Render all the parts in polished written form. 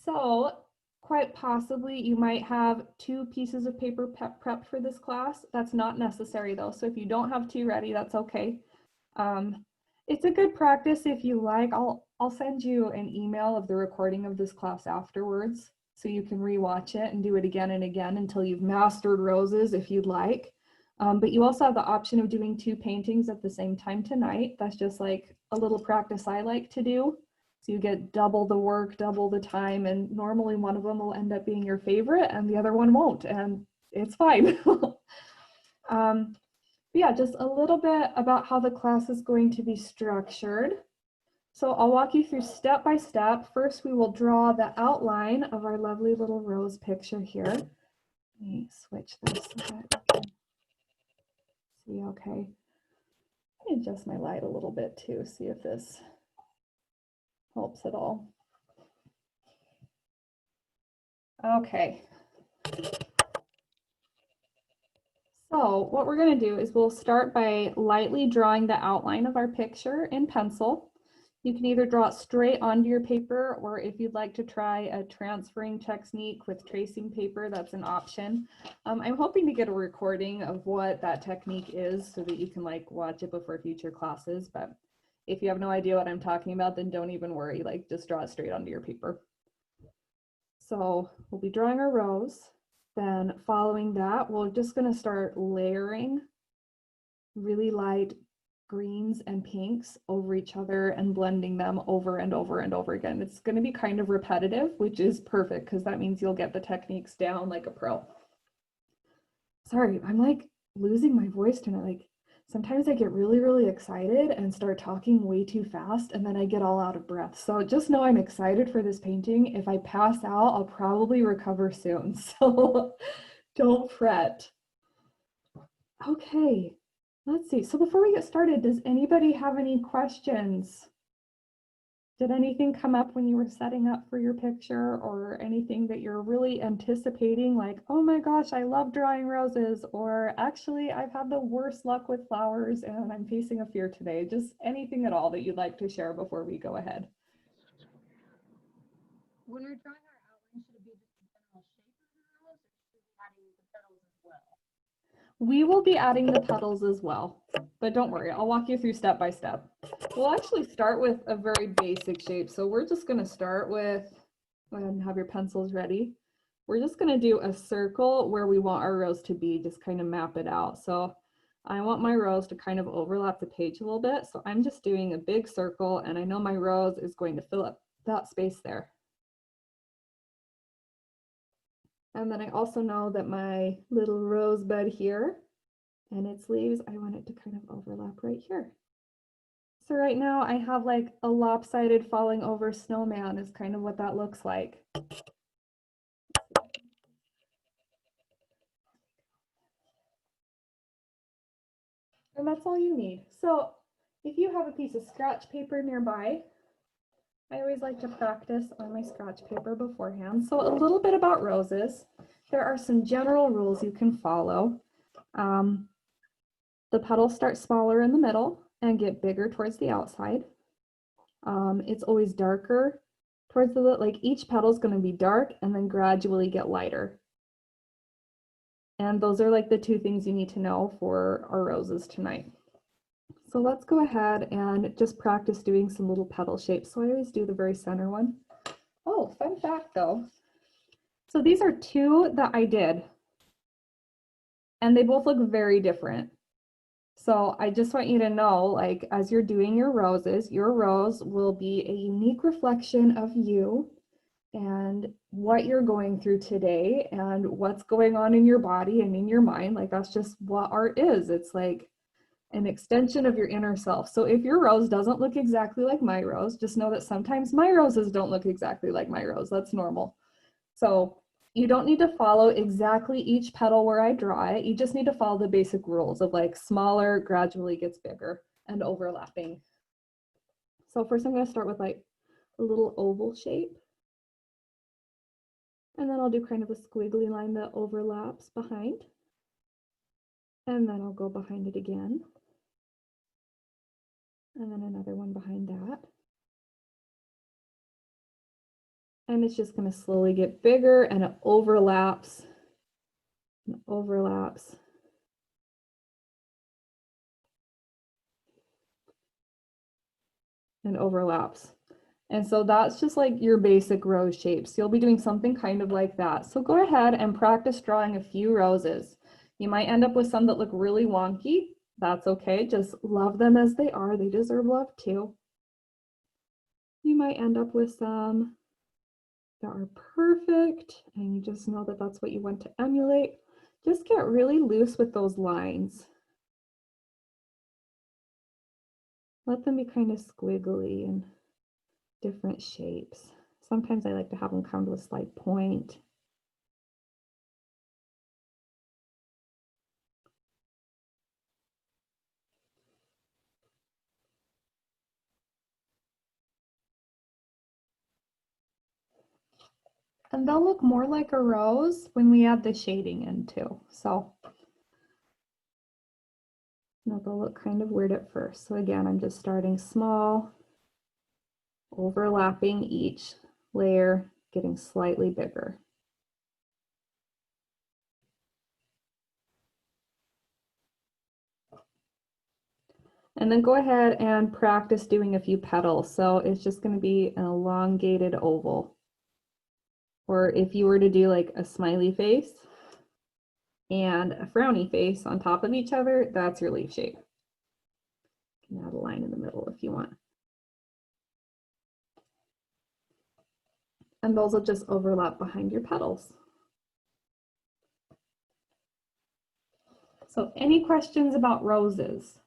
So quite possibly you might have 2 pieces of paper prepped for this class. That's not necessary though. So if you don't have 2 ready, that's okay. It's a good practice if you like. I'll send you an email of the recording of this class afterwards so you can rewatch it and do it again and again until you've mastered roses if you'd like. But you also have the option of doing 2 paintings at the same time tonight. That's just like a little practice I like to do. So you get double the work, double the time, and normally one of them will end up being your favorite and the other one won't, and it's fine. Yeah, just a little bit about how the class is going to be structured. So I'll walk you through step by step. First, we will draw the outline of our lovely little rose picture here. Let me switch this so that you can see okay. Let me adjust my light a little bit too, see if this helps at all. Okay. So what we're going to do is we'll start by lightly drawing the outline of our picture in pencil. You can either draw it straight onto your paper, or if you'd like to try a transferring technique with tracing paper, that's an option. I'm hoping to get a recording of what that technique is so that you can like watch it before future classes. But if you have no idea what I'm talking about, then don't even worry, like just draw it straight onto your paper. So we'll be drawing our rose. Then following that, we're just going to start layering really light greens and pinks over each other and blending them over and over and over again. It's going to be kind of repetitive, which is perfect because that means you'll get the techniques down like a pro. Sorry, I'm like losing my voice tonight. Like sometimes I get really, really excited and start talking way too fast and then I get all out of breath. So just know I'm excited for this painting. If I pass out, I'll probably recover soon. So don't fret. Okay, let's see. So before we get started, does anybody have any questions? Did anything come up when you were setting up for your picture, or anything that you're really anticipating, like, oh my gosh, I love drawing roses, or actually I've had the worst luck with flowers and I'm facing a fear today? Just anything at all that you'd like to share before we go ahead. When we're drawing our outline, should it be just the general shape of the rose, or should we be adding the petals as well? We will be adding the petals as well, but don't worry, I'll walk you through step by step. We'll actually start with a very basic shape. So we're just going to start with, go ahead and have your pencils ready. We're just going to do a circle where we want our rose to be, just kind of map it out. So I want my rose to kind of overlap the page a little bit. So I'm just doing a big circle, and I know my rose is going to fill up that space there. And then I also know that my little rosebud here and its leaves, I want it to kind of overlap right here. So right now I have like a lopsided falling over snowman is kind of what that looks like. And that's all you need. So if you have a piece of scratch paper nearby, I always like to practice on my scratch paper beforehand. So a little bit about roses. There are some general rules you can follow. The petals start smaller in the middle and get bigger towards the outside. It's always darker towards the, like each petal is going to be dark and then gradually get lighter. And those are like the 2 things you need to know for our roses tonight. So let's go ahead and just practice doing some little petal shapes. So I always do the very center one. Oh, fun fact though. So these are 2 that I did, and they both look very different. So I just want you to know, like, as you're doing your roses, your rose will be a unique reflection of you and what you're going through today and what's going on in your body and in your mind. Like, that's just what art is. It's like an extension of your inner self. So if your rose doesn't look exactly like my rose, just know that sometimes my roses don't look exactly like my rose. That's normal. So you don't need to follow exactly each petal where I draw it. You just need to follow the basic rules of like smaller gradually gets bigger and overlapping. So first I'm going to start with like a little oval shape. And then I'll do kind of a squiggly line that overlaps behind. And then I'll go behind it again. And then another one behind that. And it's just going to slowly get bigger, and it overlaps and overlaps. And overlaps. And so that's just like your basic rose shapes. You'll be doing something kind of like that. So go ahead and practice drawing a few roses. You might end up with some that look really wonky. That's okay. Just love them as they are. They deserve love too. You might end up with some that are perfect, and you just know that that's what you want to emulate. Just get really loose with those lines. Let them be kind of squiggly and different shapes. Sometimes I like to have them come to a slight point. And they'll look more like a rose when we add the shading in too. So they'll look kind of weird at first. So again, I'm just starting small, overlapping each layer, getting slightly bigger. And then go ahead and practice doing a few petals. So it's just going to be an elongated oval. Or if you were to do like a smiley face and a frowny face on top of each other, that's your leaf shape. You can add a line in the middle if you want. And those will just overlap behind your petals. So any questions about roses?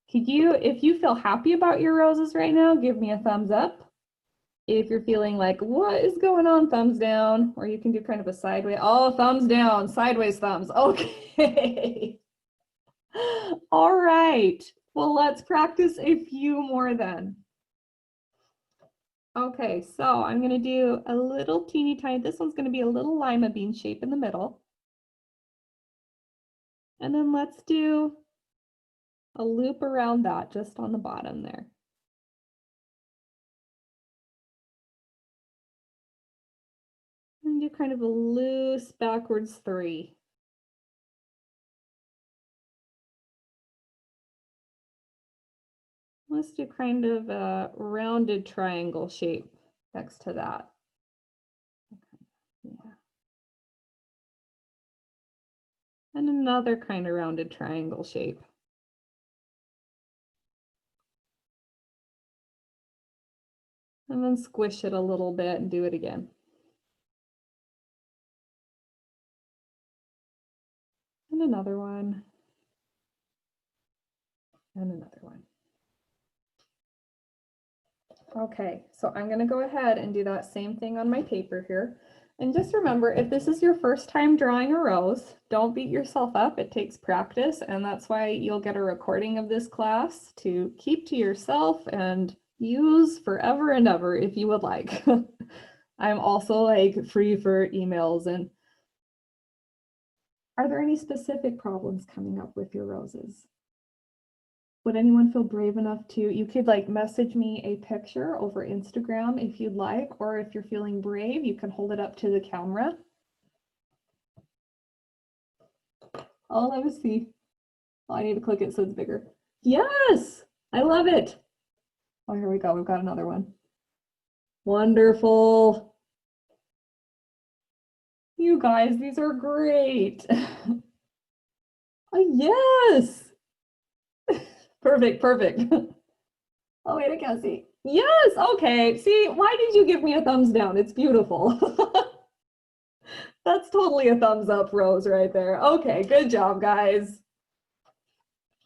Could you, if you feel happy about your roses right now, give me a thumbs up. If you're feeling like, what is going on, thumbs down, or you can do kind of a sideways, oh, thumbs down, sideways thumbs, okay. All right, well, let's practice a few more then. Okay, so I'm gonna do a little teeny tiny, this one's gonna be a little lima bean shape in the middle. And then let's do a loop around that just on the bottom there. And do kind of a loose backwards 3. Let's do kind of a rounded triangle shape next to that. Okay. Yeah. And another kind of rounded triangle shape. And then squish it a little bit and do it again. And another one. And another one. Okay, so I'm going to go ahead and do that same thing on my paper here. And just remember, if this is your first time drawing a rose, don't beat yourself up. It takes practice, and that's why you'll get a recording of this class to keep to yourself and use forever and ever if you would like. I'm also like free for emails. And are there any specific problems coming up with your roses? Would anyone feel brave enough to, you could like message me a picture over Instagram if you'd like, or if you're feeling brave, you can hold it up to the camera. Oh, let me see. Oh, I need to click it so it's bigger. Yes, I love it. Oh, here we go. We've got another one. Wonderful. You guys, these are great. Oh, yes. Perfect, perfect. Oh, wait, I can't see. Yes, okay. See, why did you give me a thumbs down? It's beautiful. That's totally a thumbs up, Rose, right there. Okay, good job, guys.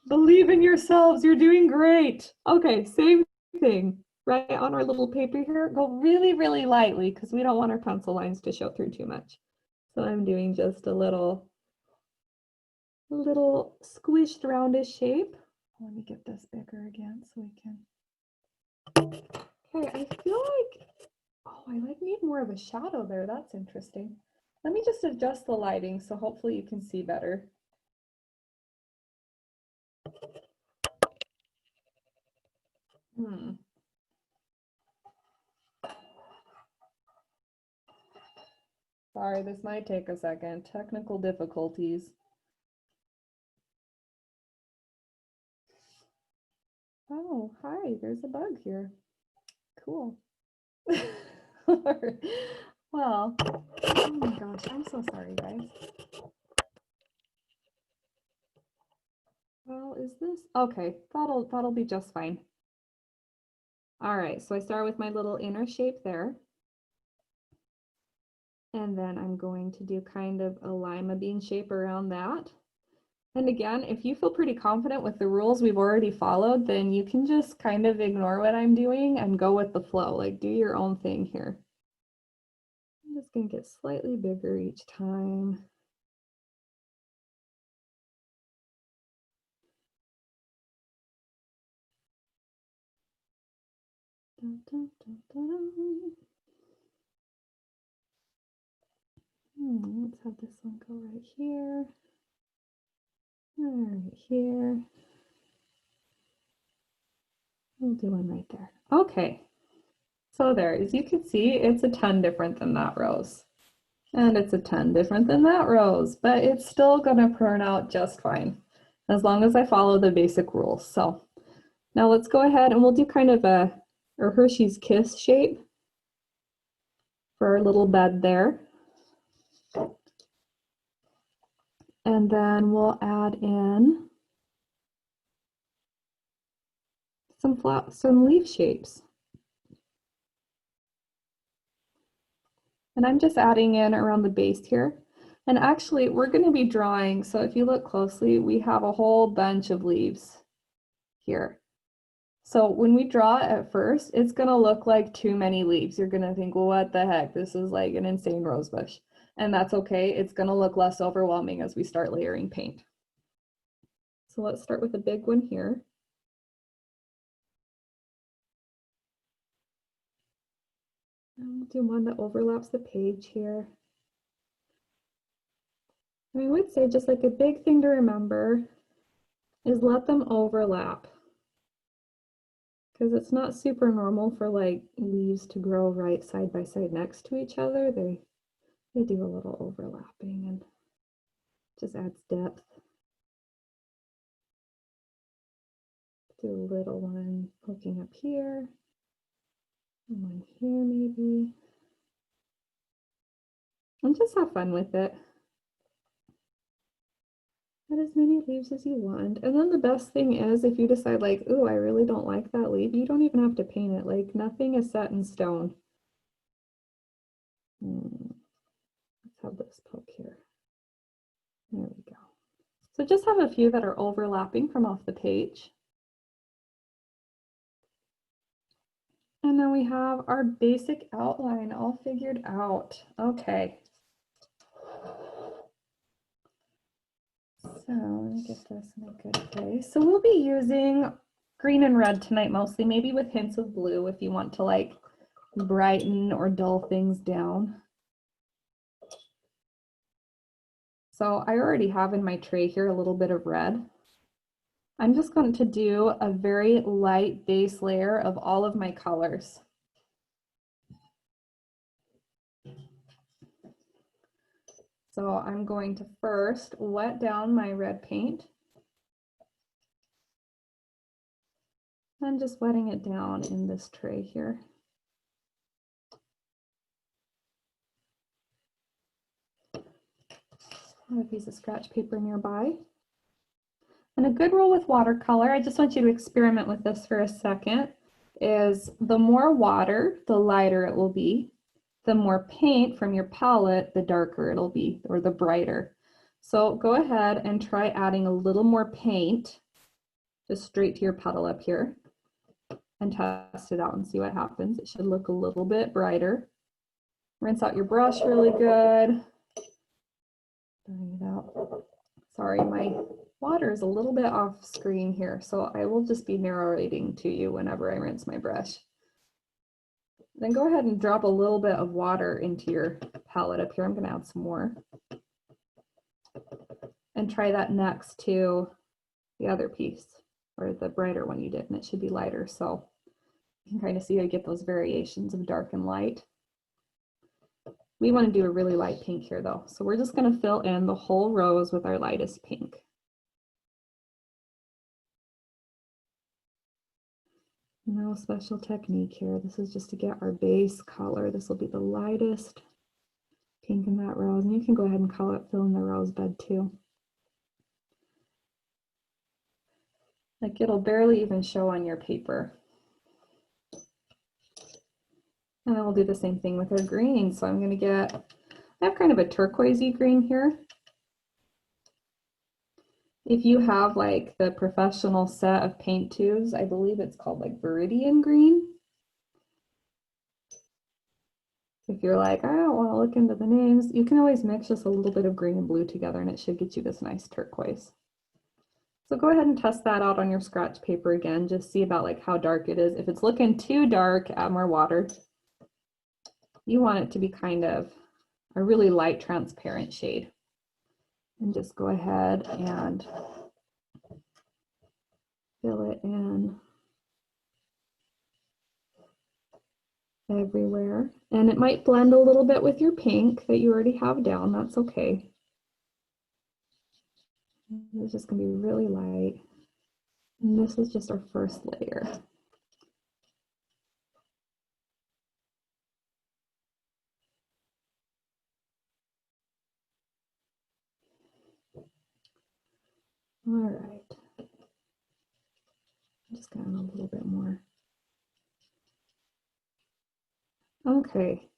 Believe in yourselves. You're doing great. Okay, same thing. Right on our little paper here. Go really, really lightly because we don't want our pencil lines to show through too much. So I'm doing just a little squished roundish shape. Let me get this bigger again so we can. Okay, I feel like, oh, I like need more of a shadow there. That's interesting. Let me just adjust the lighting so hopefully you can see better. Sorry, this might take a second. Technical difficulties. Oh, hi, there's a bug here. Cool. Well, oh my gosh, I'm so sorry, guys. Well, is this okay? That'll be just fine. All right, so I start with my little inner shape there. And then I'm going to do kind of a lima bean shape around that. And again, if you feel pretty confident with the rules we've already followed, then you can just kind of ignore what I'm doing and go with the flow, like do your own thing here. I'm just gonna get slightly bigger each time. Dun, dun, dun, dun. Let's have this one go right here. Right here. We'll do one right there. Okay. So there, as you can see, it's a ton different than that rose. And it's a ton different than that rose, but it's still gonna turn out just fine as long as I follow the basic rules. So now let's go ahead and we'll do kind of a Hershey's Kiss shape for our little bed there. And then we'll add in some leaf shapes. And I'm just adding in around the base here. And actually, we're going to be drawing, so if you look closely, we have a whole bunch of leaves here. So when we draw it at first, it's going to look like too many leaves. You're going to think, well, what the heck? This is like an insane rose bush. And that's okay. It's going to look less overwhelming as we start layering paint. So let's start with a big one here. And we'll do one that overlaps the page here. And I would say just like a big thing to remember is let them overlap. Because it's not super normal for like leaves to grow right side by side next to each other. They do a little overlapping and just adds depth. Do a little one poking up here, and one here maybe. And just have fun with it. Add as many leaves as you want. And then the best thing is if you decide like, oh, I really don't like that leaf, you don't even have to paint it. Like nothing is set in stone. Let's have this poke here. There we go. So just have a few that are overlapping from off the page. And then we have our basic outline all figured out. Okay. So let me get this in a good place. So we'll be using green and red tonight mostly, maybe with hints of blue if you want to like brighten or dull things down. So I already have in my tray here a little bit of red. I'm just going to do a very light base layer of all of my colors. So I'm going to first wet down my red paint. I'm just wetting it down in this tray here. I have a piece of scratch paper nearby. And a good rule with watercolor, I just want you to experiment with this for a second, is the more water, the lighter it will be. The more paint from your palette, the darker it'll be, or the brighter. So go ahead and try adding a little more paint just straight to your petal up here and test it out and see what happens. It should look a little bit brighter. Rinse out your brush really good. Bring it out. Sorry, my water is a little bit off screen here, so I will just be narrating to you whenever I rinse my brush. Then go ahead and drop a little bit of water into your palette up here. I'm going to add some more. And try that next to the other piece, or the brighter one you did, and it should be lighter. So you can kind of see how you get those variations of dark and light. We want to do a really light pink here though. So we're just going to fill in the whole rows with our lightest pink. No special technique here. This is just to get our base color. This will be the lightest pink in that rose. And you can go ahead and fill in the rosebud too. Like it'll barely even show on your paper. And then we'll do the same thing with our green. So I'm going to I have kind of a turquoisey green here. If you have like the professional set of paint tubes, I believe it's called like Viridian green. If you're like, I don't want to look into the names, you can always mix just a little bit of green and blue together and it should get you this nice turquoise. So go ahead and test that out on your scratch paper again, just see about like how dark it is. If it's looking too dark, add more water. You want it to be kind of a really light transparent shade. And just go ahead and fill it in everywhere. And it might blend a little bit with your pink that you already have down. That's okay. It's just going to be really light. And this is just our first layer. All right. I'm just going a little bit more. Okay.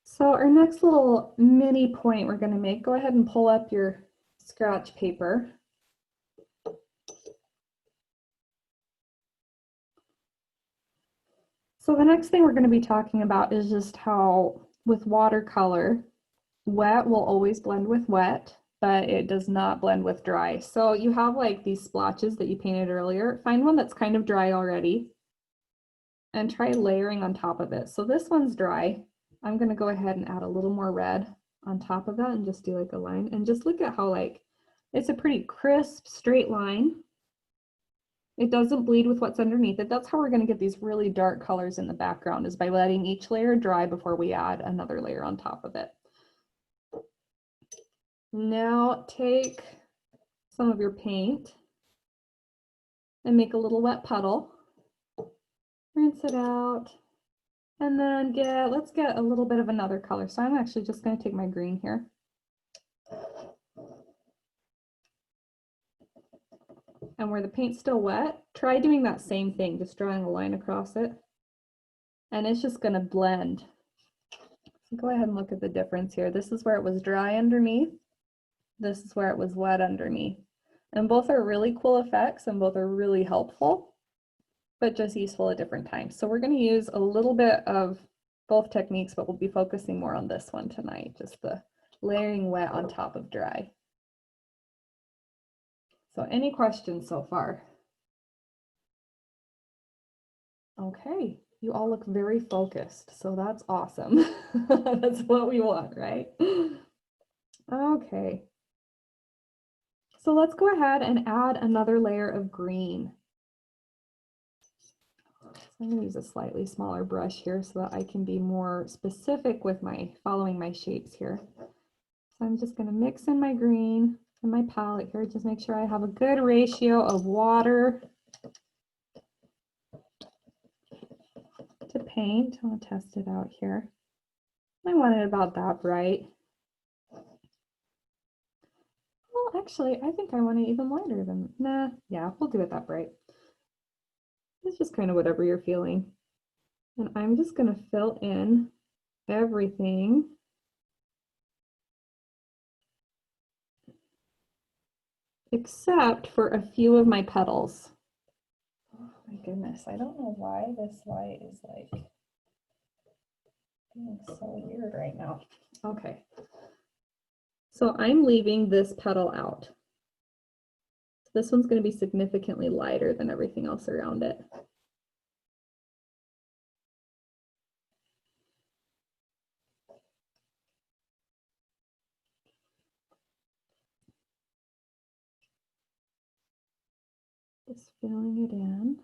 So our next little mini point we're going to make, go ahead and pull up your scratch paper. So the next thing we're going to be talking about is just how with watercolor, wet will always blend with wet, but it does not blend with dry. So you have like these splotches that you painted earlier. Find one that's kind of dry already and try layering on top of it. So this one's dry. I'm going to go ahead and add a little more red on top of that and just do like a line and just look at how like it's a pretty crisp straight line. It doesn't bleed with what's underneath it. That's how we're going to get these really dark colors in the background, is by letting each layer dry before we add another layer on top of it. Now take some of your paint and make a little wet puddle. Rinse it out. And then let's get a little bit of another color. So I'm actually just going to take my green here. And where the paint's still wet, try doing that same thing, just drawing a line across it. And it's just going to blend. So go ahead and look at the difference here. This is where it was dry underneath. This is where it was wet underneath. And both are really cool effects and both are really helpful, but just useful at different times. So we're going to use a little bit of both techniques, but we'll be focusing more on this one tonight, just the layering wet on top of dry. So any questions so far? Okay, you all look very focused, so that's awesome. That's what we want, right? Okay. So let's go ahead and add another layer of green. So I'm going to use a slightly smaller brush here so that I can be more specific with following my shapes here. So I'm just going to mix in my green in my palette here, just make sure I have a good ratio of water to paint. I'll test it out here. I want it about that bright. Well, actually, I think I want it even lighter than, yeah, we'll do it that bright. It's just kind of whatever you're feeling. And I'm just going to fill in everything. Except for a few of my petals. Oh my goodness, I don't know why this light is like being so weird right now. Okay. So I'm leaving this petal out. This one's going to be significantly lighter than everything else around it. Just filling it in.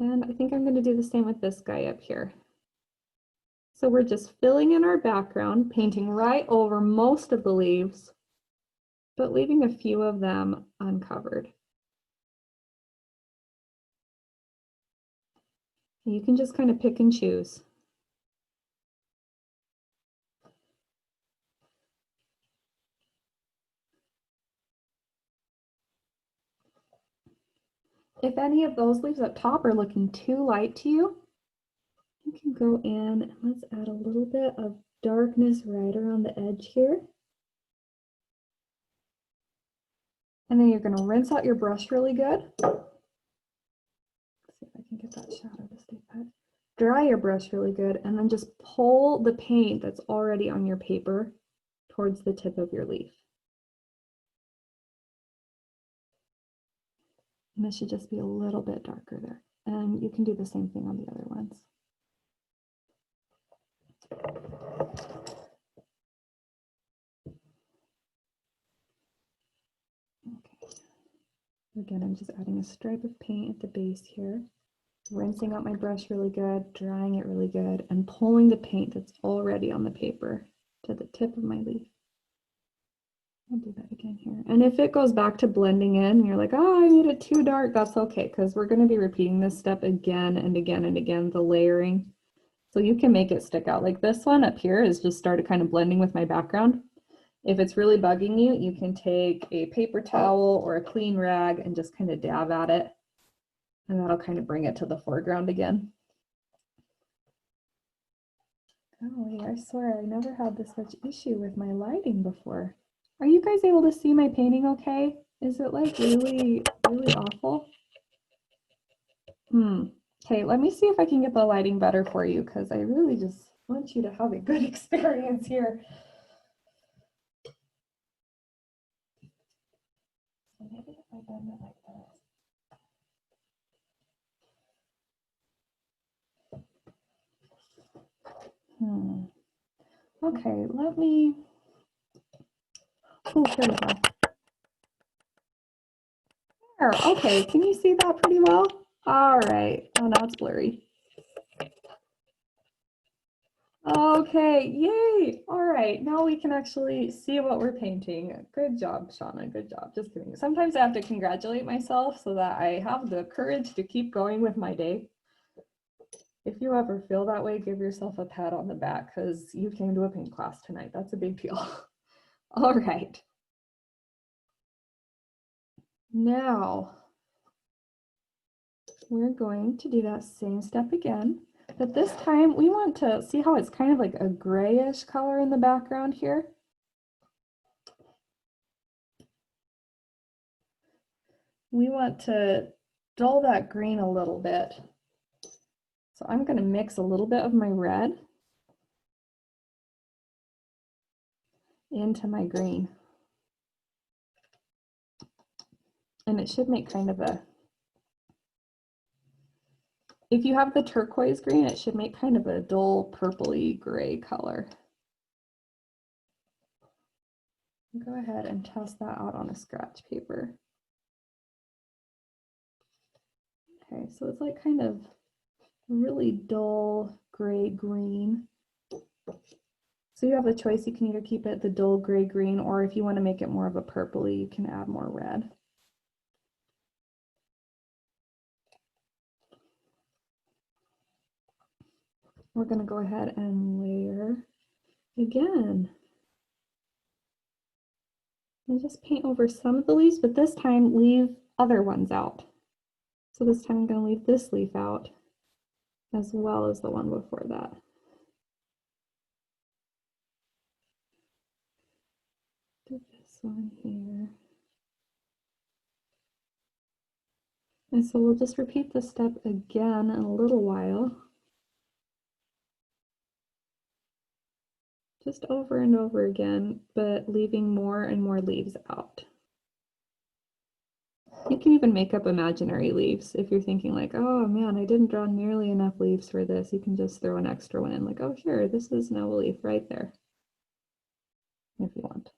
And I think I'm going to do the same with this guy up here. So we're just filling in our background, painting right over most of the leaves, but leaving a few of them uncovered. You can just kind of pick and choose. If any of those leaves up top are looking too light to you, you can go in and let's add a little bit of darkness right around the edge here. And then you're going to rinse out your brush really good. Let's see if I can get that shadow to stay put. Dry your brush really good and then just pull the paint that's already on your paper towards the tip of your leaf. And this should just be a little bit darker there. And you can do the same thing on the other ones. Okay. Again, I'm just adding a stripe of paint at the base here, rinsing out my brush really good, drying it really good, and pulling the paint that's already on the paper to the tip of my leaf. I'll do that again here. And if it goes back to blending in and you're like, oh, I made it too dark, that's okay, because we're going to be repeating this step again and again and again, the layering. So you can make it stick out. Like this one up here is just started kind of blending with my background. If it's really bugging you, you can take a paper towel or a clean rag and just kind of dab at it. And that'll kind of bring it to the foreground again. Golly, I swear I never had this much issue with my lighting before. Are you guys able to see my painting okay? Is it like really awful? Okay, let me see if I can get the lighting better for you because I really just want you to have a good experience here. So maybe if I bend it like this. Okay, let me. Oh, here we go. There, okay, can you see that pretty well? All right. Oh, now it's blurry. Okay, yay. All right, now we can actually see what we're painting. Good job, Shauna, good job. Just kidding. Sometimes I have to congratulate myself so that I have the courage to keep going with my day. If you ever feel that way, give yourself a pat on the back because you came to a paint class tonight. That's a big deal. All right. Now, we're going to do that same step again. But this time we want to see how it's kind of like a grayish color in the background here. We want to dull that green a little bit. So I'm going to mix a little bit of my red into my green. And it should make kind of a, if you have the turquoise green, it should make kind of a dull purpley gray color. Go ahead and test that out on a scratch paper. Okay, so it's like kind of really dull gray green. So you have a choice. You can either keep it the dull gray green, or if you want to make it more of a purpley, you can add more red. We're going to go ahead and layer again. And just paint over some of the leaves, but this time leave other ones out. So this time I'm going to leave this leaf out as well as the one before that. Do this one here. And so we'll just repeat this step again in a little while. Just over and over again, but leaving more and more leaves out. You can even make up imaginary leaves if you're thinking like, oh man, I didn't draw nearly enough leaves for this. You can just throw an extra one in, like, oh, here, this is now a leaf right there, if you want.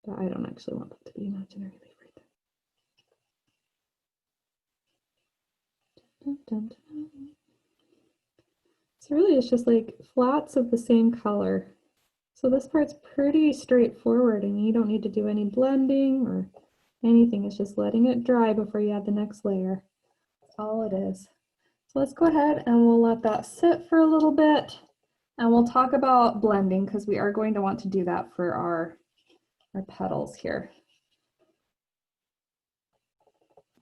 But I don't actually want that to be imaginary leaf right there. dun, dun. So really it's just like flats of the same color. So this part's pretty straightforward and you don't need to do any blending or anything. It's just letting it dry before you add the next layer. That's all it is. So let's go ahead and we'll let that sit for a little bit and we'll talk about blending because we are going to want to do that for our petals here.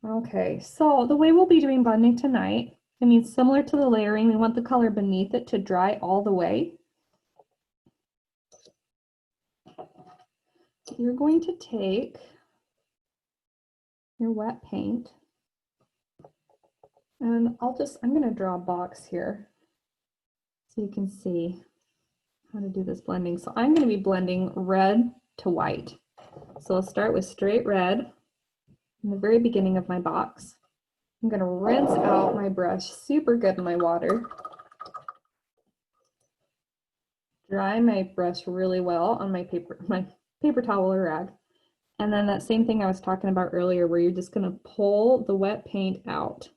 Okay, so the way we'll be doing blending tonight, I mean, similar to the layering, we want the color beneath it to dry all the way. You're going to take your wet paint and I'm going to draw a box here so you can see how to do this blending. So I'm going to be blending red to white. So I'll start with straight red in the very beginning of my box. I'm going to rinse out my brush super good in my water. Dry my brush really well on my paper towel or rag. And then that same thing I was talking about earlier where you're just going to pull the wet paint out.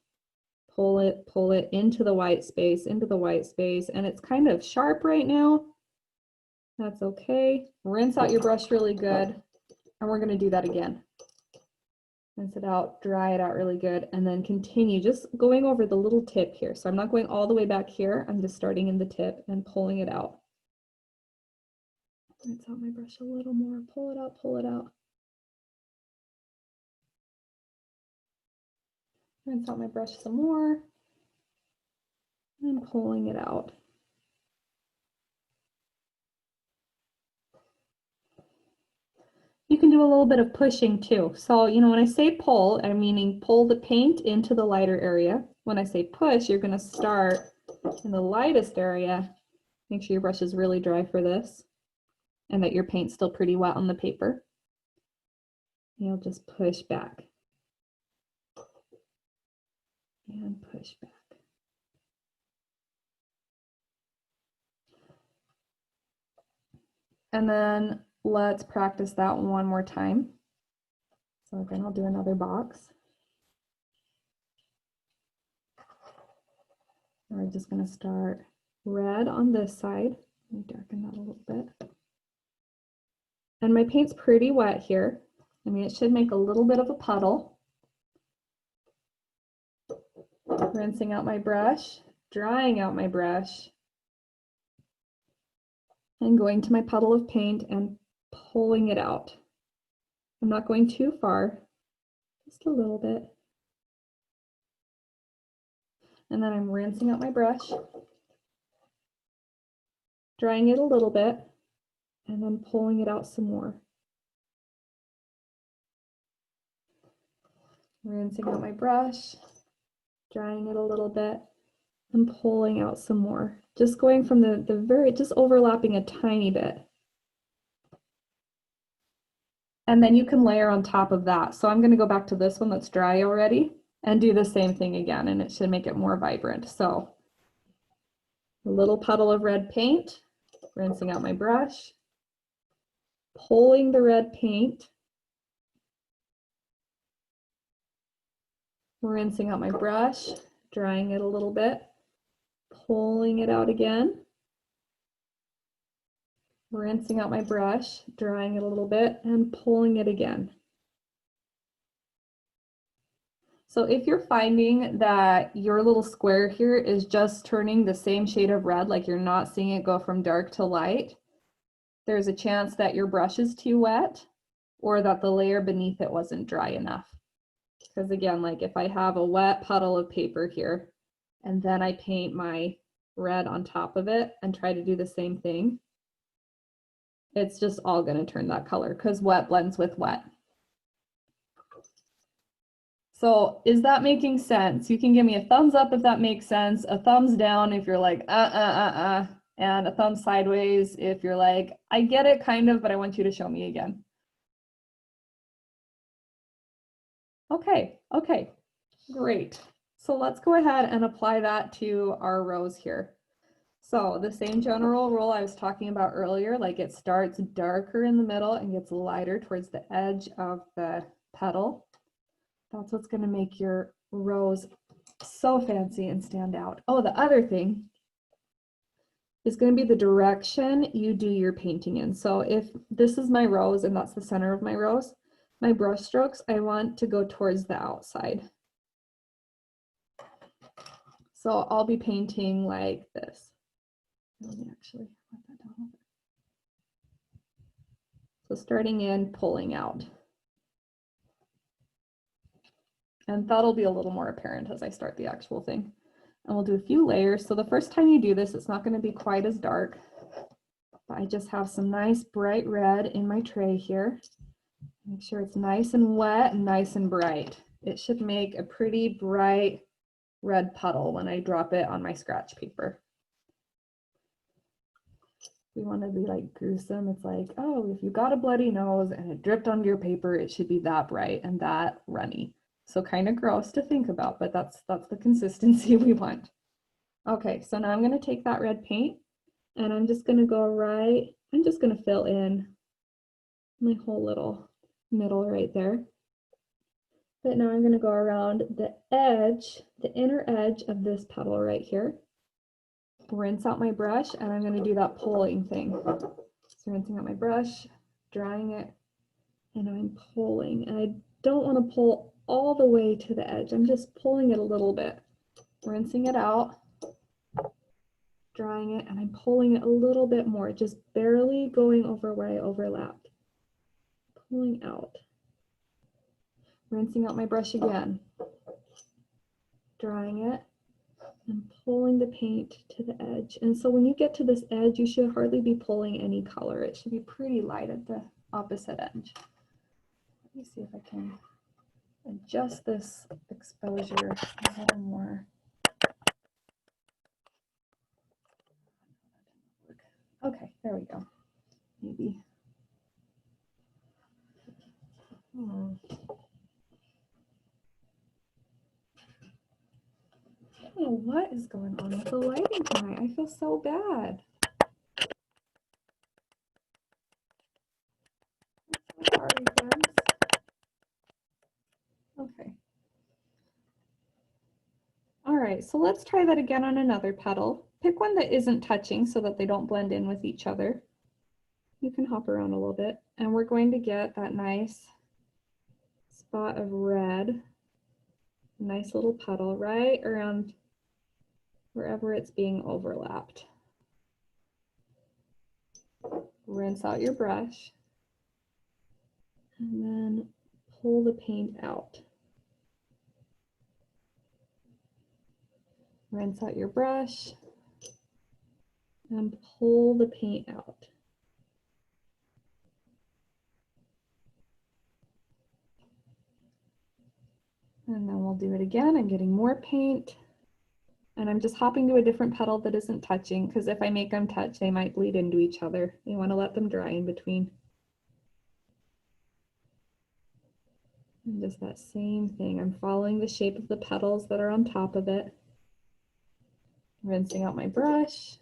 Pull it into the white space, and it's kind of sharp right now. That's okay. Rinse out your brush really good, and we're going to do that again. Rinse it out, dry it out really good, and then continue just going over the little tip here. So I'm not going all the way back here. I'm just starting in the tip and pulling it out. Rinse out my brush a little more. Pull it out, pull it out. Rinse out my brush some more. And pulling it out. You can do a little bit of pushing too. So, you know, when I say pull, I'm meaning pull the paint into the lighter area. When I say push, you're going to start in the lightest area. Make sure your brush is really dry for this and that your paint's still pretty wet on the paper. You'll just push back and push back. And then let's practice that one more time. So again, I'll do another box. We're just going to start red on this side. Let me darken that a little bit. And my paint's pretty wet here. I mean, it should make a little bit of a puddle. Rinsing out my brush, drying out my brush, and going to my puddle of paint and pulling it out. I'm not going too far, just a little bit. And then I'm rinsing out my brush, drying it a little bit, and then pulling it out some more. Rinsing out my brush, drying it a little bit, and pulling out some more. Just going from just overlapping a tiny bit. And then you can layer on top of that. So I'm going to go back to this one that's dry already and do the same thing again, and it should make it more vibrant. So a little puddle of red paint, rinsing out my brush, pulling the red paint, rinsing out my brush, drying it a little bit, pulling it out again, rinsing out my brush, drying it a little bit, and pulling it again. So if you're finding that your little square here is just turning the same shade of red, like you're not seeing it go from dark to light, there's a chance that your brush is too wet or that the layer beneath it wasn't dry enough. Because again, like if I have a wet puddle of paper here and then I paint my red on top of it and try to do the same thing, it's just all going to turn that color because wet blends with wet. So is that making sense? You can give me a thumbs up if that makes sense, a thumbs down if you're like, and a thumb sideways if you're like, I get it kind of, but I want you to show me again. Okay, great. So let's go ahead and apply that to our rose here. So the same general rule I was talking about earlier, like it starts darker in the middle and gets lighter towards the edge of the petal. That's what's going to make your rose so fancy and stand out. Oh, the other thing is going to be the direction you do your painting in. So if this is my rose and that's the center of my rose, my brush strokes, I want to go towards the outside. So I'll be painting like this. Let me actually let that down a little bit. So starting in, pulling out. And that'll be a little more apparent as I start the actual thing. And we'll do a few layers. So the first time you do this, it's not going to be quite as dark. But I just have some nice bright red in my tray here. Make sure it's nice and wet and nice and bright. It should make a pretty bright red puddle when I drop it on my scratch paper. We want to be like gruesome. It's like, oh, if you got a bloody nose and it dripped onto your paper, it should be that bright and that runny. So kind of gross to think about, but that's the consistency we want. Okay, so now I'm going to take that red paint and I'm just going to go I'm just going to fill in my whole little middle right there. But now I'm going to go around the edge, the inner edge of this petal right here. Rinse out my brush and I'm going to do that pulling thing. So rinsing out my brush, drying it, and I'm pulling. And I don't want to pull all the way to the edge. I'm just pulling it a little bit. Rinsing it out, drying it, and I'm pulling it a little bit more, just barely going over where I overlapped. Pulling out. Rinsing out my brush again. Drying it. And pulling the paint to the edge. And so when you get to this edge, you should hardly be pulling any color. It should be pretty light at the opposite edge. Let me see if I can adjust this exposure a little more. Okay, there we go. Maybe. I don't know what is going on with the lighting tonight. I feel so bad. I'm so sorry, friends. Okay. All right, so let's try that again on another petal. Pick one that isn't touching so that they don't blend in with each other. You can hop around a little bit, and we're going to get that nice spot of red, nice little petal right around wherever it's being overlapped. Rinse out your brush and then pull the paint out. Rinse out your brush and pull the paint out. And then we'll do it again. I'm getting more paint and I'm just hopping to a different petal that isn't touching, because if I make them touch, they might bleed into each other. You want to let them dry in between. And just that same thing. I'm following the shape of the petals that are on top of it. Rinsing out my brush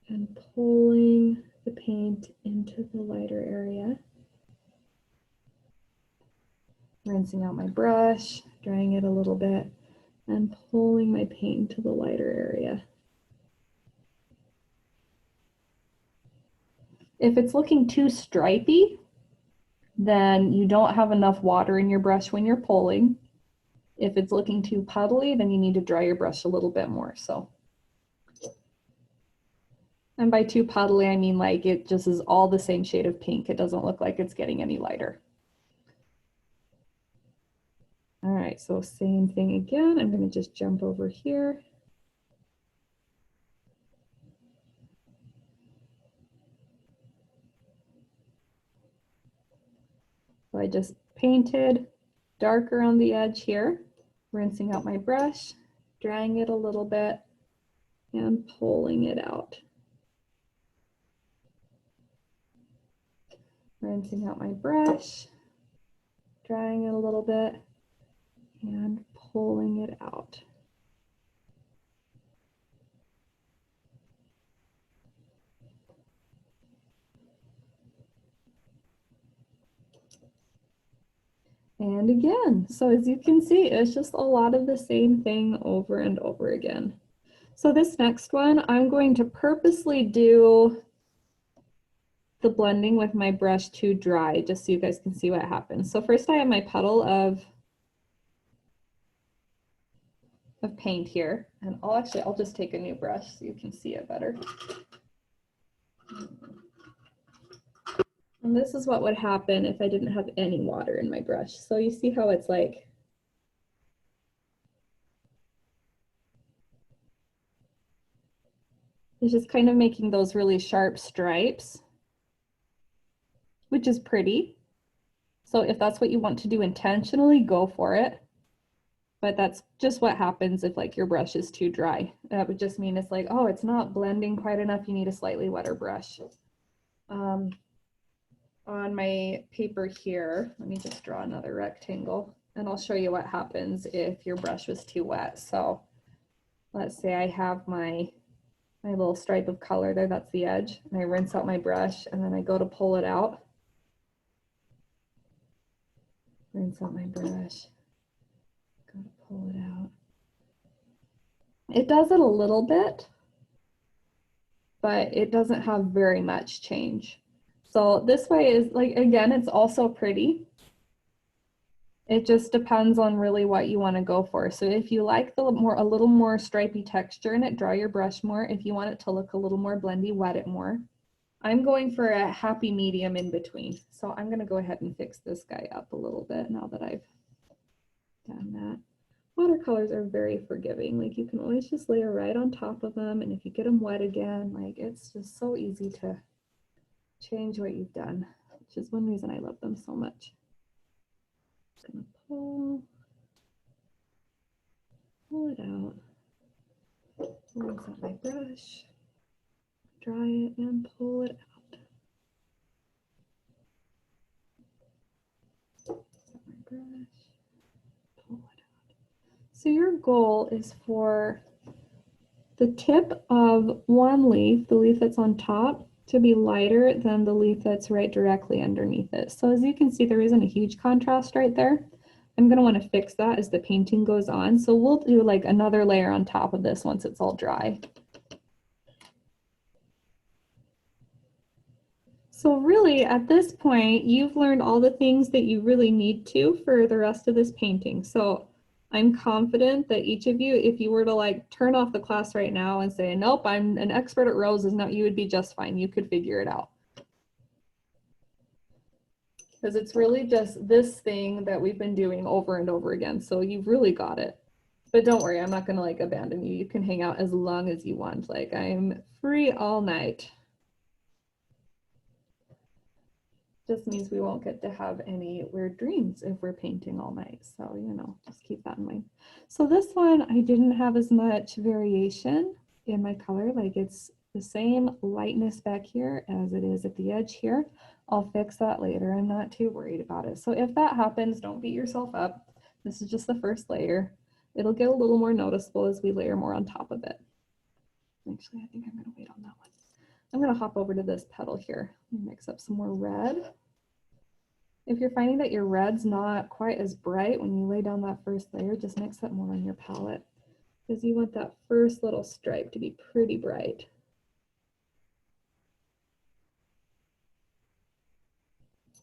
and pulling the paint into the lighter area. Rinsing out my brush, drying it a little bit, and pulling my paint into the lighter area. If it's looking too stripy, then you don't have enough water in your brush when you're pulling. If it's looking too puddly, then you need to dry your brush a little bit more. So, and by too puddly, I mean like it just is all the same shade of pink. It doesn't look like it's getting any lighter. All right, so same thing again. I'm going to just jump over here. So I just painted darker on the edge here, rinsing out my brush, drying it a little bit, and pulling it out. Rinsing out my brush, drying it a little bit, and pulling it out. And again. So as you can see, it's just a lot of the same thing over and over again. So this next one, I'm going to purposely do the blending with my brush too dry, just so you guys can see what happens. So first I have my puddle of paint here, and I'll just take a new brush so you can see it better. And this is what would happen if I didn't have any water in my brush. So you see how it's like, it's just kind of making those really sharp stripes, which is pretty. So if that's what you want to do intentionally, go for it. But that's just what happens if like your brush is too dry. That would just mean it's like, oh, it's not blending quite enough. You need a slightly wetter brush. On my paper here, let me just draw another rectangle and I'll show you what happens if your brush was too wet. So let's say I have my little stripe of color there, that's the edge, and I rinse out my brush and then I go to pull it out. Rinse out my brush, go to pull it out. It does it a little bit, but it doesn't have very much change. So this way is like, again, it's also pretty. It just depends on really what you want to go for. So if you like a little more stripy texture in it, dry your brush more. If you want it to look a little more blendy, wet it more. I'm going for a happy medium in between. So I'm going to go ahead and fix this guy up a little bit now that I've done that. Watercolors are very forgiving. Like you can always just layer right on top of them. And if you get them wet again, like it's just so easy to change what you've done, which is one reason I love them so much. Just gonna pull it out, rinse out my brush, dry it, and pull it out. My brush, pull it out. So your goal is for the tip of one leaf, the leaf that's on top, to be lighter than the leaf that's right directly underneath it. So as you can see, there isn't a huge contrast right there. I'm going to want to fix that as the painting goes on. So we'll do like another layer on top of this once it's all dry. So really at this point, you've learned all the things that you really need to for the rest of this painting. So I'm confident that each of you, if you were to like turn off the class right now and say, nope, I'm an expert at roses, no, you would be just fine. You could figure it out. Because it's really just this thing that we've been doing over and over again. So you've really got it. But don't worry, I'm not gonna like abandon you. You can hang out as long as you want. Like I'm free all night. Just means we won't get to have any weird dreams if we're painting all night. So, you know, just keep that in mind. So this one, I didn't have as much variation in my color. Like it's the same lightness back here as it is at the edge here. I'll fix that later. I'm not too worried about it. So if that happens, don't beat yourself up. This is just the first layer. It'll get a little more noticeable as we layer more on top of it. Actually, I think I'm going to wait on that one. I'm going to hop over to this petal here and mix up some more red. If you're finding that your red's not quite as bright when you lay down that first layer, just mix that more on your palette because you want that first little stripe to be pretty bright.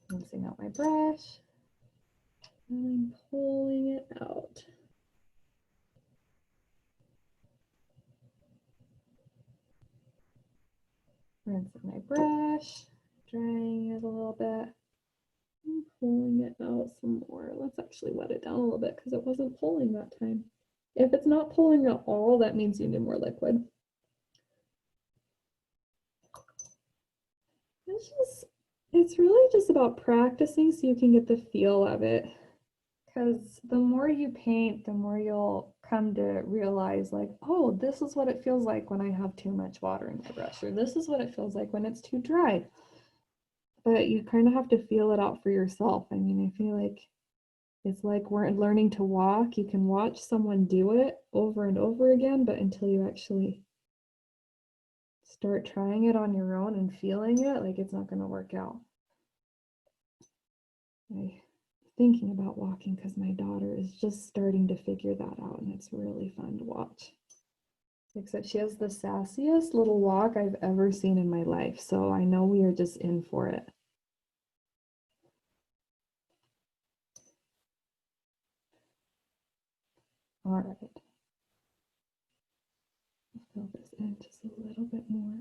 Rinsing out my brush and pulling it out. Rinsing my brush, drying it a little bit, and pulling it out some more. Let's actually wet it down a little bit because it wasn't pulling that time. If it's not pulling at all, that means you need more liquid. It's really just about practicing so you can get the feel of it. Because the more you paint, the more you'll come to realize like, oh, this is what it feels like when I have too much water in my brush, or this is what it feels like when it's too dry. But you kind of have to feel it out for yourself. I mean, I feel like it's like we're learning to walk. You can watch someone do it over and over again, but until you actually start trying it on your own and feeling it, like it's not going to work out. I thinking about walking because my daughter is just starting to figure that out, and it's really fun to watch. Except she has the sassiest little walk I've ever seen in my life, so I know we are just in for it. All right. Fill this in just a little bit more.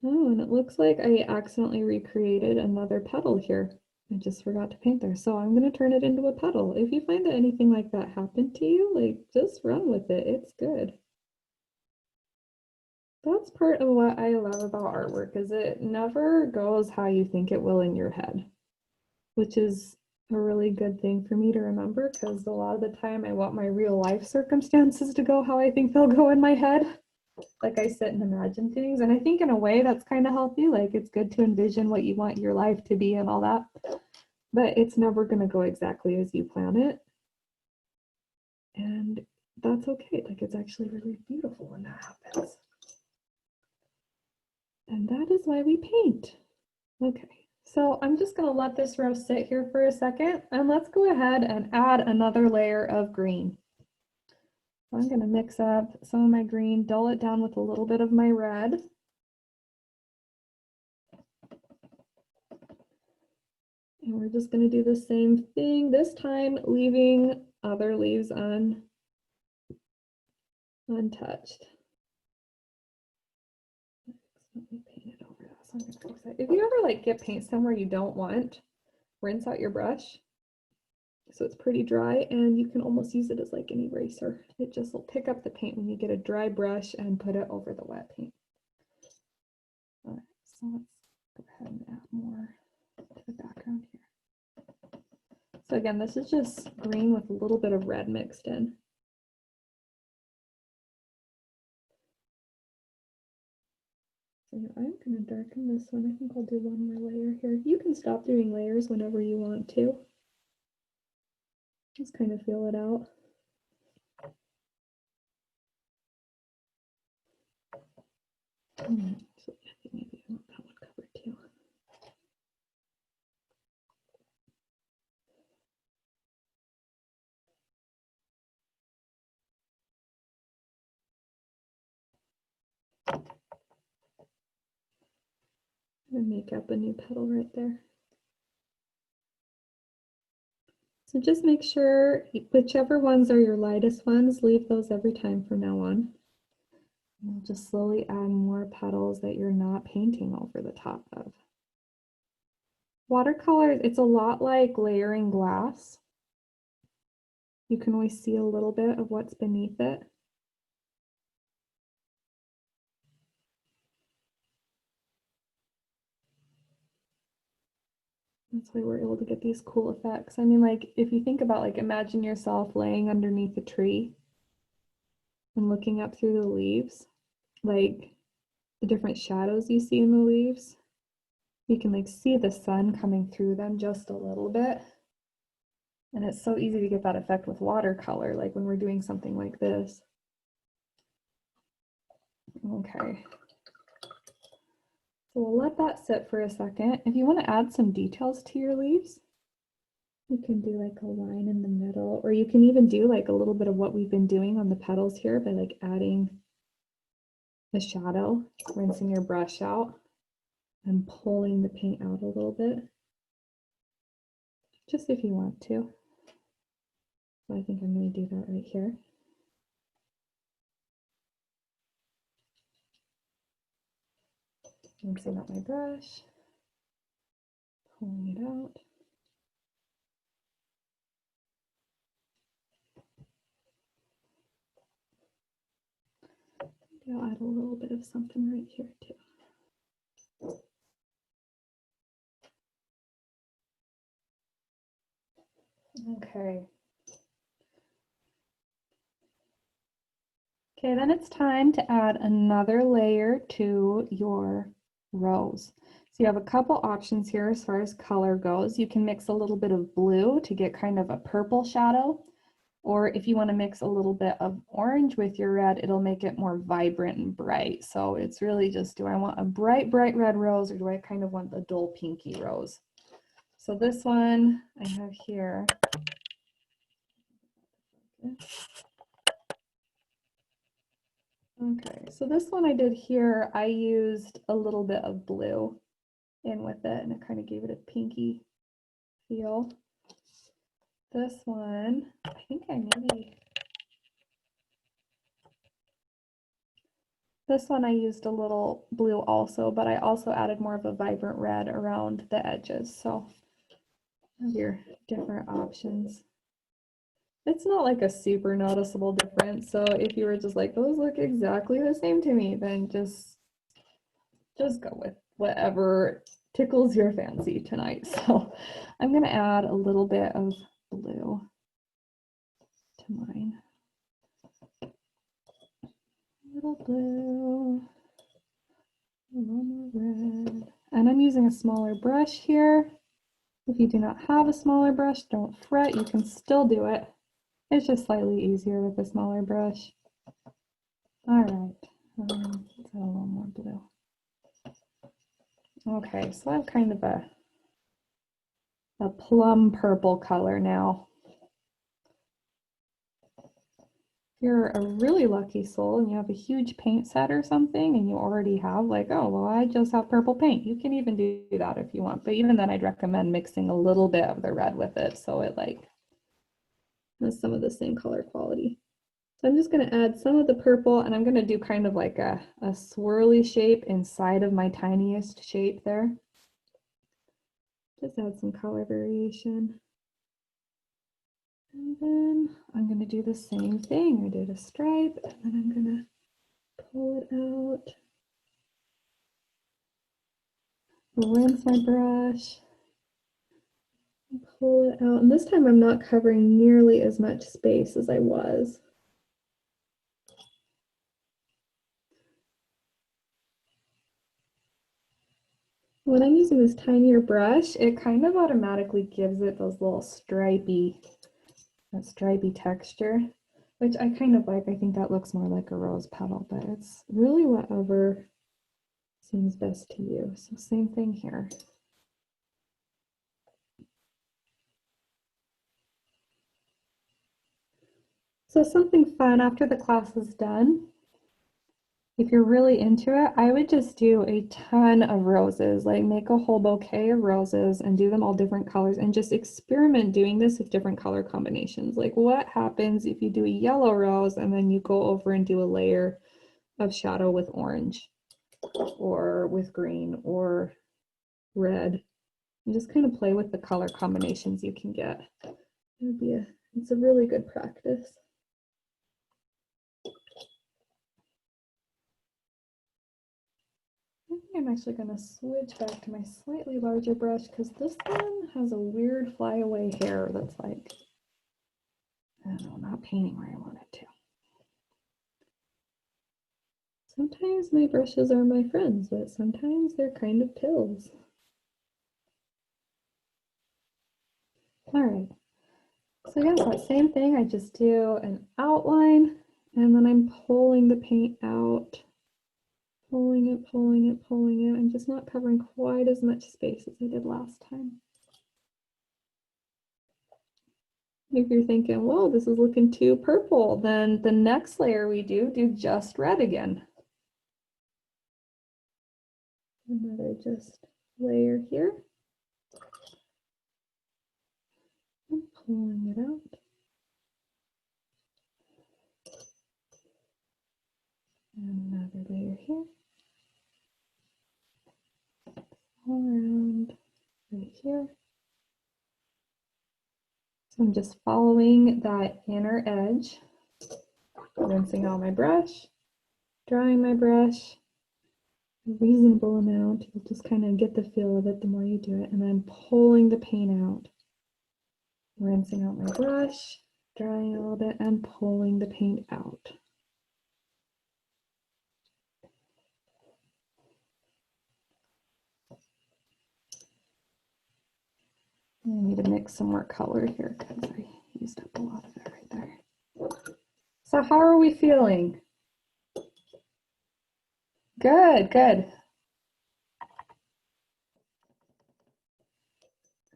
Oh, and it looks like I accidentally recreated another petal here. I just forgot to paint there. So I'm going to turn it into a petal. If you find that anything like that happened to you, like just run with it. It's good. That's part of what I love about artwork is it never goes how you think it will in your head, which is a really good thing for me to remember because a lot of the time I want my real life circumstances to go how I think they'll go in my head. Like I sit and imagine things, and I think in a way that's kind of healthy. Like it's good to envision what you want your life to be and all that, but it's never going to go exactly as you plan it, and that's okay. Like it's actually really beautiful when that happens, and that is why we paint. Okay, so I'm just going to let this row sit here for a second, and let's go ahead and add another layer of green. I'm going to mix up some of my green, dull it down with a little bit of my red. And we're just going to do the same thing, this time leaving other leaves untouched. Let me paint it over that. So I'm going to fix that. If you ever like get paint somewhere you don't want, rinse out your brush so it's pretty dry, and you can almost use it as like an eraser. It just will pick up the paint when you get a dry brush and put it over the wet paint. All right, so let's go ahead and add more to the background here. So again, this is just green with a little bit of red mixed in. So I'm going to darken this one. I think I'll do one more layer here. You can stop doing layers whenever you want to. Just kind of feel it out. So I think maybe I want that one covered too. And make up a new petal right there. So just make sure whichever ones are your lightest ones, leave those every time from now on. And we'll just slowly add more petals that you're not painting over the top of. Watercolors, it's a lot like layering glass. You can always see a little bit of what's beneath it. That's why we're able to get these cool effects. I mean, like, if you think about, like, imagine yourself laying underneath a tree and looking up through the leaves, like the different shadows you see in the leaves. You can like see the sun coming through them just a little bit. And it's so easy to get that effect with watercolor, like when we're doing something like this. Okay. So we'll let that sit for a second. If you want to add some details to your leaves, you can do like a line in the middle, or you can even do like a little bit of what we've been doing on the petals here by like adding the shadow, rinsing your brush out and pulling the paint out a little bit, just if you want to. So I think I'm going to do that right here. Rinsing out my brush, pulling it out. Maybe I'll add a little bit of something right here too. Okay. Okay, then it's time to add another layer to your rose. So you have a couple options here as far as color goes. You can mix a little bit of blue to get kind of a purple shadow, or if you want to mix a little bit of orange with your red, it'll make it more vibrant and bright. So it's really just, do I want a bright, bright red rose, or do I kind of want the dull pinky rose? so this one I have here. Okay, so this one I did here, I used a little bit of blue in with it, and it kind of gave it a pinky feel. This one, I think this one I used a little blue also, but I also added more of a vibrant red around the edges. So your different options. It's not like a super noticeable difference. So if you were just like, those look exactly the same to me, then just go with whatever tickles your fancy tonight. So I'm gonna add a little bit of blue to mine. A little blue, a little more red. And I'm using a smaller brush here. If you do not have a smaller brush, don't fret, you can still do it. It's just slightly easier with a smaller brush. All right, let's add a little more blue. Okay, so I have kind of a plum purple color now. If you're a really lucky soul and you have a huge paint set or something and you already have like, oh, well, I just have purple paint. You can even do that if you want. But even then, I'd recommend mixing a little bit of the red with it so it like has some of the same color quality. So I'm just going to add some of the purple, and I'm going to do kind of like a swirly shape inside of my tiniest shape there. Just add some color variation. And then I'm going to do the same thing. I did a stripe, and then I'm going to pull it out. Rinse my brush. Pull it out. And this time I'm not covering nearly as much space as I was. When I'm using this tinier brush, it kind of automatically gives it those little stripy texture, which I kind of like. I think that looks more like a rose petal, but it's really whatever seems best to you. So same thing here. So something fun after the class is done, if you're really into it, I would just do a ton of roses, like make a whole bouquet of roses and do them all different colors and just experiment doing this with different color combinations. Like what happens if you do a yellow rose and then you go over and do a layer of shadow with orange or with green or red, and just kind of play with the color combinations you can get. It's a really good practice. I think I'm actually going to switch back to my slightly larger brush because this one has a weird flyaway hair that's like, I don't know, not painting where I want it to. Sometimes my brushes are my friends, but sometimes they're kind of pills. All right, so yeah, that same thing, I just do an outline and then I'm pulling the paint out. Pulling it, pulling it, pulling it. I'm just not covering quite as much space as I did last time. If you're thinking, whoa, this is looking too purple, then the next layer we do just red again. Another just layer here. And pulling it out. And another layer here. All around right here. So I'm just following that inner edge, rinsing out my brush, drying my brush, a reasonable amount. You'll just kind of get the feel of it the more you do it. And then pulling the paint out, rinsing out my brush, drying it a little bit, and pulling the paint out. I need to mix some more color here because I used up a lot of it right there. So how are we feeling? Good, good.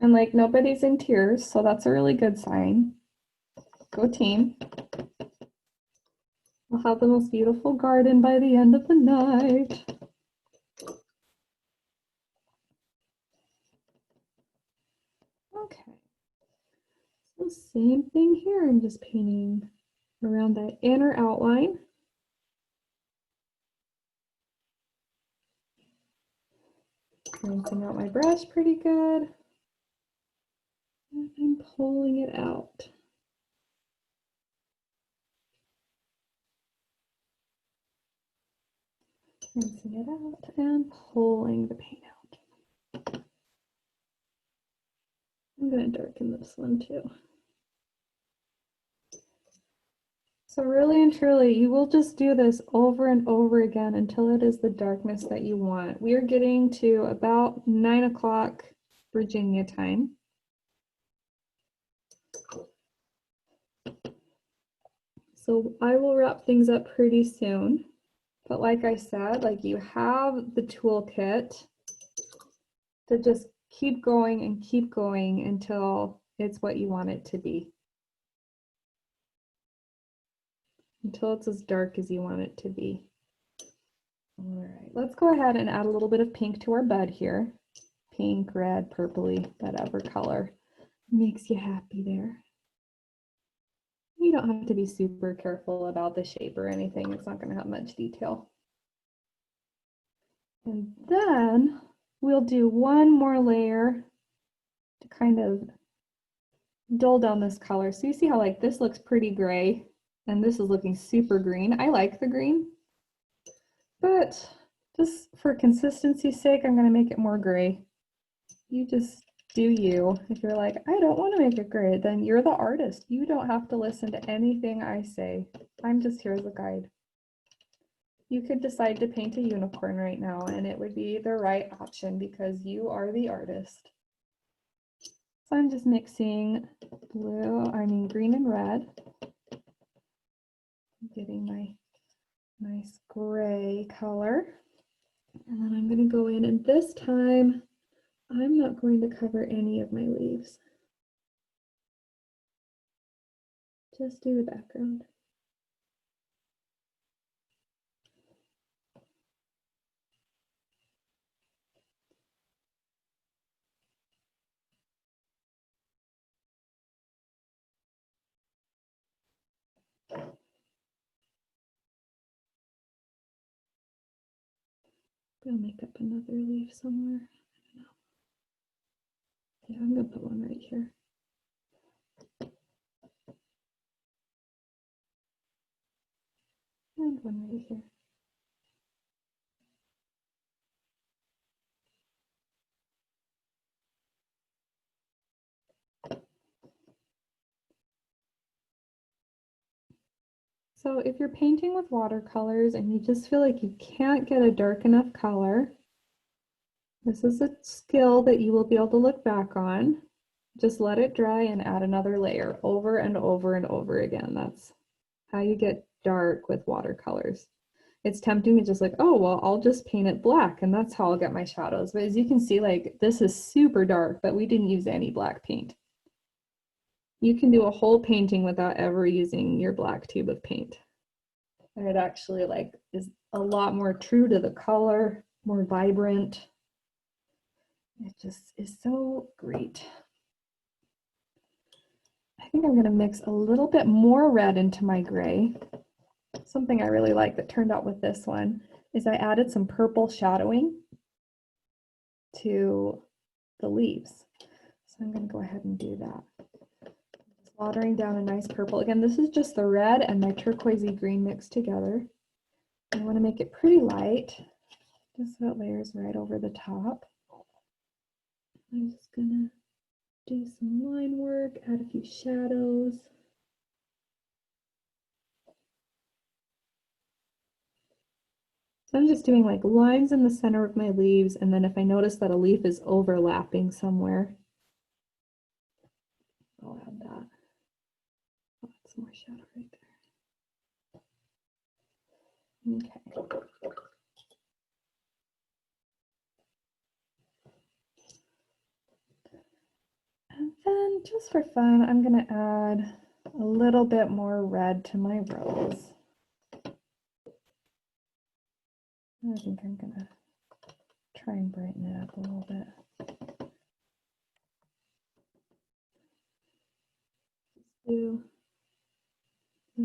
And like nobody's in tears, so that's a really good sign. Go team. We'll have the most beautiful garden by the end of the night. Okay. So same thing here. I'm just painting around that inner outline. Rinsing out my brush pretty good. And I'm pulling it out. Rinsing it out and pulling the paint out. I'm going to darken this one too. So really and truly, you will just do this over and over again until it is the darkness that you want. We are getting to about 9 o'clock Virginia time. So I will wrap things up pretty soon. But like I said, like you have the toolkit to just keep going and keep going until it's what you want it to be. Until it's as dark as you want it to be. All right, let's go ahead and add a little bit of pink to our bud here. Pink, red, purpley, whatever color makes you happy there. You don't have to be super careful about the shape or anything. It's not going to have much detail. And then we'll do one more layer to kind of dull down this color. So you see how like this looks pretty gray and this is looking super green. I like the green, but just for consistency's sake, I'm going to make it more gray. You just do you. If you're like, I don't want to make it gray, then you're the artist. You don't have to listen to anything I say. I'm just here as a guide. You could decide to paint a unicorn right now and it would be the right option because you are the artist. So I'm just mixing green and red. Getting my nice gray color. And then I'm going to go in and this time I'm not going to cover any of my leaves. Just do the background. I'll make up another leaf somewhere. I don't know. Yeah, I'm going to put one right here. And one right here. So if you're painting with watercolors and you just feel like you can't get a dark enough color, this is a skill that you will be able to look back on. Just let it dry and add another layer over and over and over again. That's how you get dark with watercolors. It's tempting to just like, oh, well, I'll just paint it black and that's how I'll get my shadows. But as you can see, like this is super dark, but we didn't use any black paint. You can do a whole painting without ever using your black tube of paint. And it actually like is a lot more true to the color, more vibrant. It just is so great. I think I'm going to mix a little bit more red into my gray. Something I really like that turned out with this one is I added some purple shadowing to the leaves. So I'm going to go ahead and do that. Just watering down a nice purple. Again, this is just the red and my turquoisey green mixed together. I want to make it pretty light, just so it layers right over the top. I'm just going to do some line work, add a few shadows. So I'm just doing like lines in the center of my leaves, and then if I notice that a leaf is overlapping somewhere, I'll add that. I'll add some more shadow right there. Okay. And just for fun, I'm gonna add a little bit more red to my rose. I think I'm gonna try and brighten it up a little bit. Do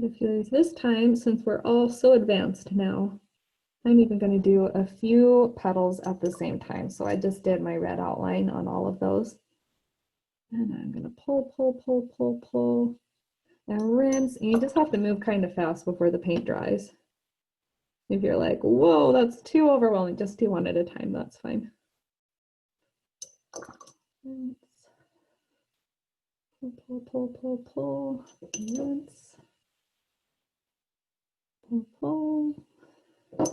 a few of these. This time, since we're all so advanced now, I'm even going to do a few petals at the same time. So I just did my red outline on all of those. And I'm going to pull, pull, pull, pull, pull, and rinse. And you just have to move kind of fast before the paint dries. If you're like, whoa, that's too overwhelming, just do one at a time, that's fine. Rinse. Pull, pull, pull, pull, pull, rinse. Pull, pull,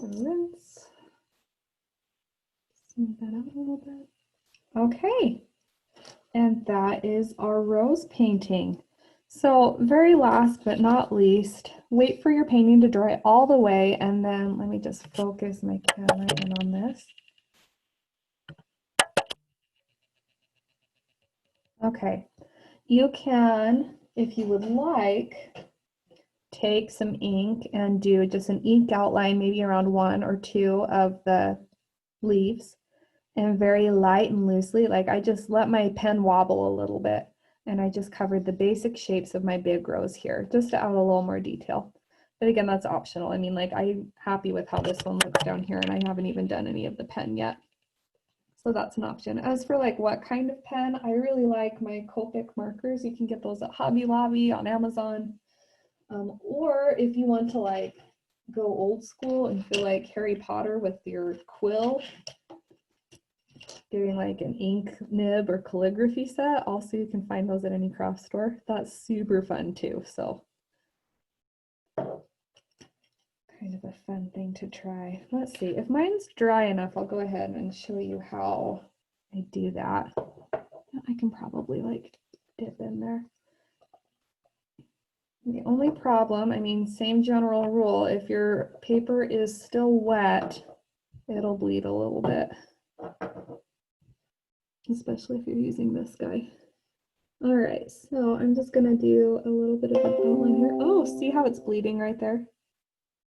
rinse. Smooth that out a little bit. Okay, and that is our rose painting. So very last but not least, wait for your painting to dry all the way, and then let me just focus my camera in on this. Okay, you can, if you would like, take some ink and do just an ink outline, maybe around 1 or 2 of the leaves, and very light and loosely, like I just let my pen wobble a little bit, and I just covered the basic shapes of my big rose here, just to add a little more detail. But again, that's optional. I mean, like, I'm happy with how this one looks down here, and I haven't even done any of the pen yet. So that's an option. As for like what kind of pen, I really like my Copic markers. You can get those at Hobby Lobby, on Amazon. Or if you want to like go old school and feel like Harry Potter with your quill, doing like an ink nib or calligraphy set, also you can find those at any craft store. That's super fun too. So kind of a fun thing to try. Let's see, if mine's dry enough, I'll go ahead and show you how I do that. I can probably like dip in there. The only problem, I mean, same general rule, if your paper is still wet, it'll bleed a little bit, especially if you're using this guy. All right, so I'm just gonna do a little bit of an outline here. Oh, see how it's bleeding right there?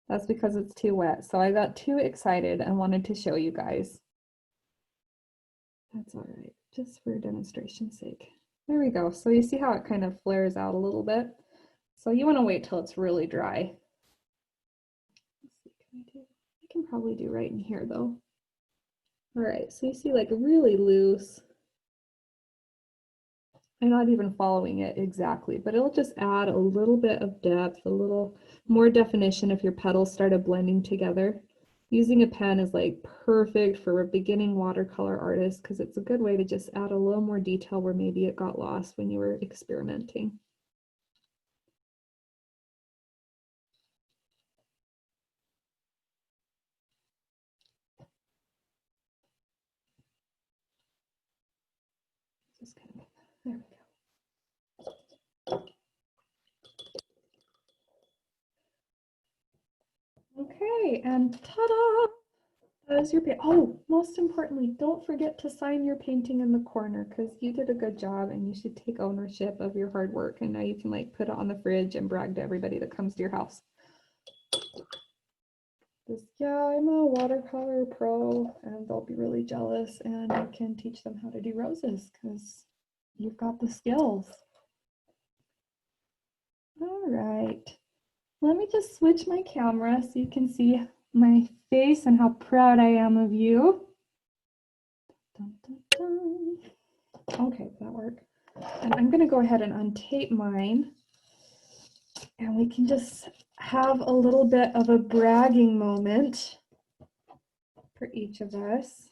That's because it's too wet. So I got too excited and wanted to show you guys. That's all right, just for demonstration's sake. There we go. So you see how it kind of flares out a little bit? So you want to wait till it's really dry. Let's see, I can probably do right in here though. All right, so you see like really loose. I'm not even following it exactly, but it'll just add a little bit of depth, a little more definition if your petals started blending together. Using a pen is like perfect for a beginning watercolor artist because it's a good way to just add a little more detail where maybe it got lost when you were experimenting. Just kind of, there we go. Okay, and ta-da! That is your paint. Oh, most importantly, don't forget to sign your painting in the corner because you did a good job and you should take ownership of your hard work. And now you can like put it on the fridge and brag to everybody that comes to your house. Just, yeah, I'm a watercolor pro, and they'll be really jealous, and I can teach them how to do roses because you've got the skills. All right. Let me just switch my camera so you can see my face and how proud I am of you. Dun, dun, dun. Okay, that worked. And I'm going to go ahead and untape mine. And we can just have a little bit of a bragging moment for each of us.